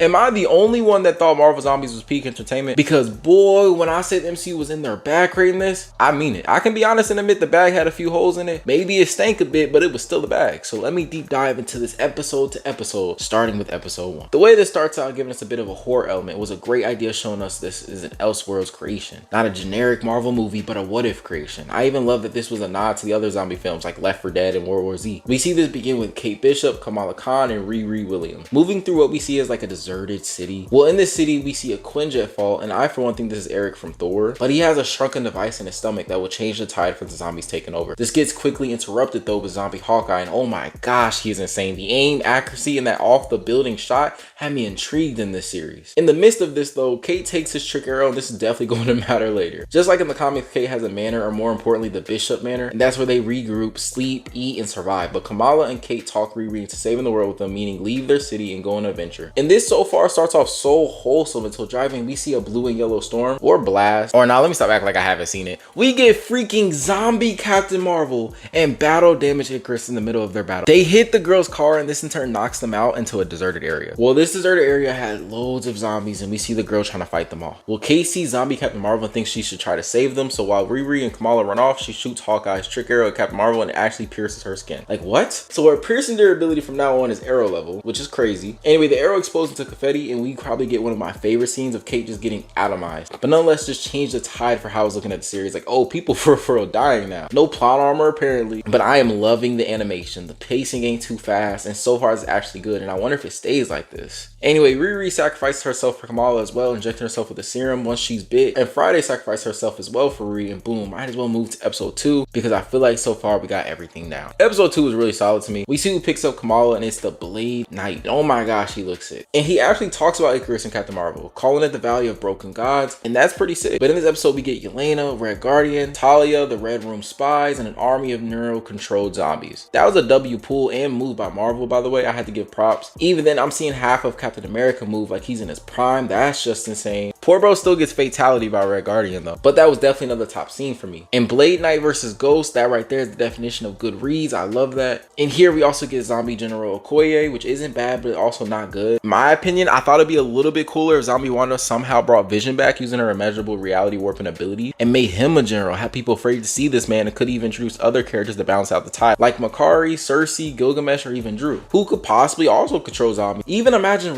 Am I the only one that thought Marvel Zombies was peak entertainment? Because boy, when I said MCU was in their bag creating this, I mean it. I can be honest and admit the bag had a few holes in it. Maybe it stank a bit, but it was still a bag. So let me deep dive into this episode to episode, starting with episode 1. The way this starts out giving us a bit of a horror element was a great idea, showing us this is an Elseworlds creation. Not a generic Marvel movie, but a what if creation. I even love that this was a nod to the other zombie films like Left 4 Dead and World War Z. We see this begin with Kate Bishop, Kamala Khan, and Riri Williams moving through what we see as like a deserted city. Well, in this city we see a Quinjet fall, and I for one think this is Eric from Thor, but he has a shrunken device in his stomach that will change the tide for the zombies taking over. This gets quickly interrupted though with zombie Hawkeye, and oh my gosh, he is insane. The aim, accuracy, and that off the building shot had me intrigued in this series. In the midst of this though, Kate takes his trick arrow, and this is definitely going to matter later. Just like in the comics, Kate has a manor, or more importantly the Bishop Manor, and that's where they regroup, sleep, eat, and survive. But Kamala and Kate talk Riri into saving the world with them, meaning leave their city and go on an adventure. And this so far starts off so wholesome until driving we see a blue and yellow storm, or blast, or now let me stop acting like I haven't seen it. We get freaking zombie Captain Marvel and battle damage Icarus in the middle of their battle. They hit the girl's car, and this in turn knocks them out into a deserted area. Well, this deserted area had loads of zombies, and we see the girl trying to fight them off. Well, Kate sees zombie Captain Marvel and thinks she should try to save them, so while Riri and Kamala run off, she shoots Hawkeye's trick arrow at Captain Marvel, and it actually pierces her skin. Like what? So her piercing durability from now on is arrow level, which is crazy. Anyway, the arrow explodes into confetti, and we probably get one of my favorite scenes of Kate just getting atomized. But nonetheless, just changed the tide for how I was looking at the series. Like, oh, people for real dying now. No plot armor apparently, but I am loving the animation. The pacing ain't too fast, and so far it's actually good, and I wonder if it stays like this. Anyway, Riri sacrifices herself for Kamala as well, injecting herself with a serum once she's bit, and Friday sacrificed herself as well for Riri, and boom, might as well move to episode 2 because I feel like so far we got everything down. Episode 2 was really solid to me. We see who picks up Kamala, and it's the Blade Knight. Oh my gosh, he looks sick. And he actually talks about Icarus and Captain Marvel, calling it the Valley of Broken Gods, and that's pretty sick. But in this episode we get Yelena, Red Guardian, Talia, the Red Room Spies, and an army of neuro-controlled zombies. That was a W pull and move by Marvel, by the way. I had to give props. Even then, I'm seeing half of Captain America move like he's in his prime. That's just insane. Poor bro still gets fatality by Red Guardian though, but that was definitely another top scene for me. And Blade Knight versus Ghost, that right there is the definition of good reads. I love that. And here we also get Zombie General Okoye, which isn't bad but also not good. In my opinion, I thought it'd be a little bit cooler if Zombie Wanda somehow brought Vision back using her immeasurable reality warping ability and made him a general, had people afraid to see this man, and could even introduce other characters to balance out the tide like Makari, Cersei, Gilgamesh, or even Drew, who could possibly also control zombies. Even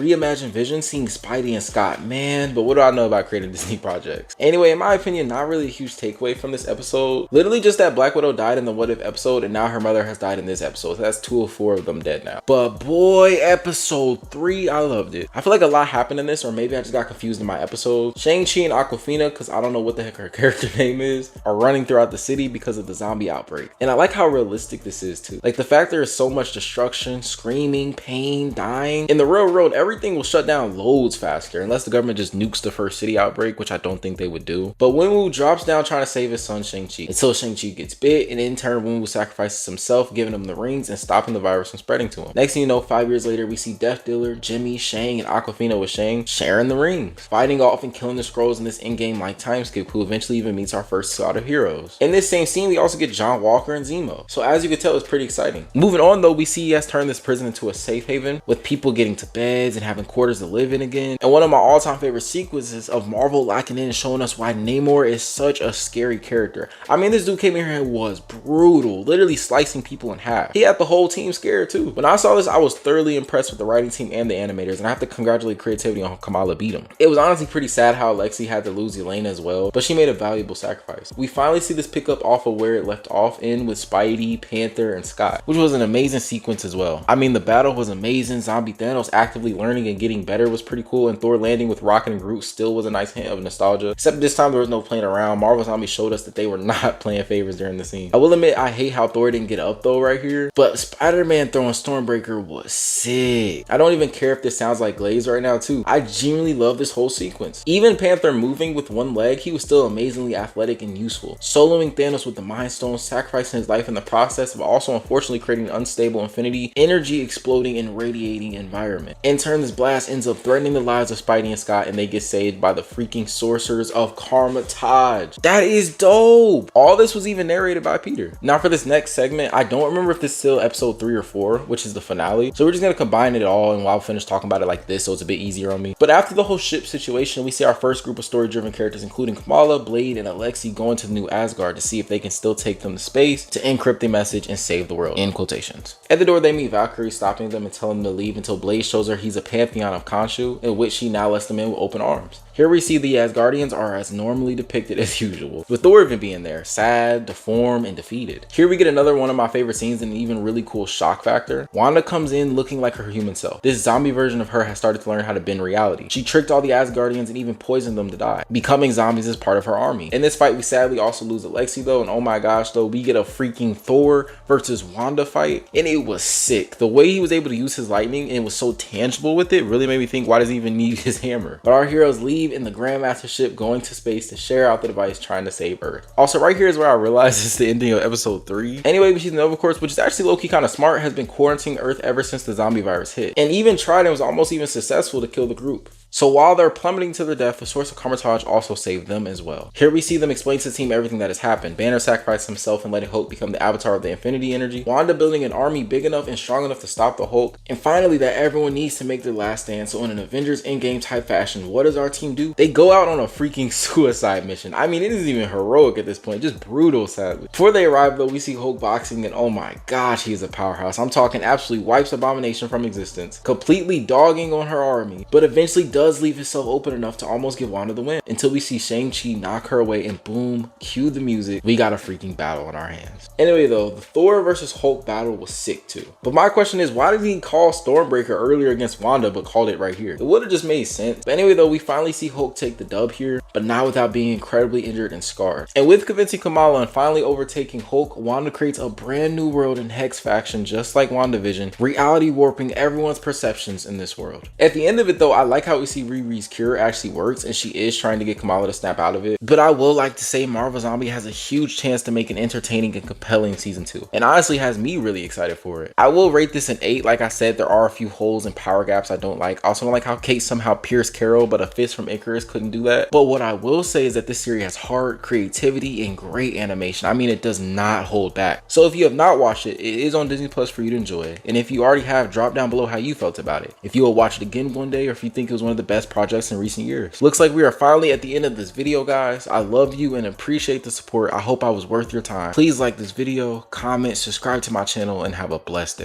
reimagine Vision seeing Spidey and Scott, man. But what do I know about creating Disney projects? Anyway, in my opinion, not really a huge takeaway from this episode. Literally just that Black Widow died in the What If episode, and now her mother has died in this episode. So that's 2 of 4 of them dead now. But boy, episode 3, I loved it. I feel like a lot happened in this, or maybe I just got confused in my episode. Shang-Chi and Aquafina, because I don't know what the heck her character name is, are running throughout the city because of the zombie outbreak. And I like how realistic this is too. Like the fact there is so much destruction, screaming, pain, dying. In the real world, everything will shut down loads faster unless the government just nukes the first city outbreak, which I don't think they would do. But Wenwu drops down trying to save his son Shang-Chi until Shang-Chi gets bit, and in turn Wenwu sacrifices himself, giving him the rings and stopping the virus from spreading to him. Next thing you know, 5 years later, we see Death Dealer, Jimmy, Shang, and Aquafina with Shang sharing the rings, fighting off and killing the Skrulls in this in-game like time skip, who eventually even meets our first squad of heroes. In this same scene, we also get John Walker and Zemo. So as you can tell, it's pretty exciting. Moving on though, we see he has turned this prison into a safe haven with people getting to beds and having quarters to live in again. And one of my all-time favorite sequences of Marvel locking in and showing us why Namor is such a scary character. I mean, this dude came in here and was brutal, literally slicing people in half. He had the whole team scared too. When I saw this, I was thoroughly impressed with the writing team and the animators, and I have to congratulate creativity on how Kamala beat him. It was honestly pretty sad how Alexi had to lose Yelena as well, but she made a valuable sacrifice. We finally see this pick up off of where it left off in with Spidey, Panther, and Scott, which was an amazing sequence as well. I mean, the battle was amazing. Zombie Thanos actively learning and getting better was pretty cool, and Thor landing with Rocket and Groot still was a nice hint of nostalgia, except this time there was no playing around. Marvel Zombies showed us that they were not playing favorites during the scene. I will admit I hate how Thor didn't get up though right here, but Spider-Man throwing Stormbreaker was sick. I don't even care if this sounds like Glaze right now too. I genuinely love this whole sequence. Even Panther moving with one leg, he was still amazingly athletic and useful. Soloing Thanos with the Mind Stone, sacrificing his life in the process, but also unfortunately creating an unstable infinity, energy exploding and radiating environment. In turn, this blast ends up threatening the lives of Spidey and Scott, and they get saved made by the freaking sorcerers of Karmatage. That is dope. All this was even narrated by Peter. Now for this next segment, I don't remember if this is still episode 3 or 4, which is the finale. So we're just gonna combine it all and while we finish talking about it like this so it's a bit easier on me. But after the whole ship situation, we see our first group of story-driven characters, including Kamala, Blade, and Alexei, going to the new Asgard to see if they can still take them to space to encrypt the message and save the world, in quotations. At the door, they meet Valkyrie, stopping them and telling them to leave until Blade shows her he's a pantheon of Khonshu, in which she now lets them in with open arms. Here we see the Asgardians are as normally depicted as usual, with Thor even being there, sad, deformed, and defeated. Here we get another one of my favorite scenes and an even really cool shock factor. Wanda comes in looking like her human self. This zombie version of her has started to learn how to bend reality. She tricked all the Asgardians and even poisoned them to die, becoming zombies as part of her army. In this fight, we sadly also lose Alexei though, and oh my gosh though, we get a freaking Thor versus Wanda fight, and it was sick. The way he was able to use his lightning and was so tangible with it really made me think, why does he even need his hammer? But our heroes leave in the Grandmaster ship going to space to share out the device trying to save Earth. Also, right here is where I realized it's the ending of episode 3. Anyway, we see the Nova Corps, which is actually low-key kind of smart, has been quarantining Earth ever since the zombie virus hit, and even tried and was almost even successful to kill the group. So while they're plummeting to their death, the source of Karmatage also saved them as well. Here we see them explain to the team everything that has happened. Banner sacrificed himself and letting Hulk become the avatar of the Infinity Energy. Wanda building an army big enough and strong enough to stop the Hulk. And finally, that everyone needs to make their last stand. So in an Avengers Endgame type fashion, what does our team do? They go out on a freaking suicide mission. I mean, it isn't even heroic at this point, just brutal sadly. Before they arrive though, we see Hulk boxing and oh my gosh, he is a powerhouse. I'm talking absolutely wipes Abomination from existence, completely dogging on her army, but eventually does leave himself open enough to almost give Wanda the win until we see Shang-Chi knock her away and boom, cue the music. We got a freaking battle on our hands. Anyway though, the Thor versus Hulk battle was sick too. But my question is, why did he call Stormbreaker earlier against Wanda but called it right here? It would have just made sense. But anyway though, we finally see Hulk take the dub here, but not without being incredibly injured and scarred. And with convincing Kamala and finally overtaking Hulk, Wanda creates a brand new world in Hex faction just like WandaVision, reality warping everyone's perceptions in this world. At the end of it though, I like how we see Riri's cure actually works and she is trying to get Kamala to snap out of it. But I will like to say Marvel Zombie has a huge chance to make an entertaining and compelling season 2, and honestly has me really excited for it. I will rate this an 8. Like I said, there are a few holes and power gaps I don't like. I also don't like how Kate somehow pierced Carol, but a fist from Icarus couldn't do that. But what I will say is that this series has heart, creativity, and great animation. I mean, it does not hold back. So if you have not watched it, it is on Disney Plus for you to enjoy. And if you already have, drop down below how you felt about it. If you will watch it again one day, or if you think it was one of the best projects in recent years. Looks like we are finally at the end of this video, guys. I love you and appreciate the support. I hope I was worth your time. Please like this video, comment, subscribe to my channel, and have a blessed day.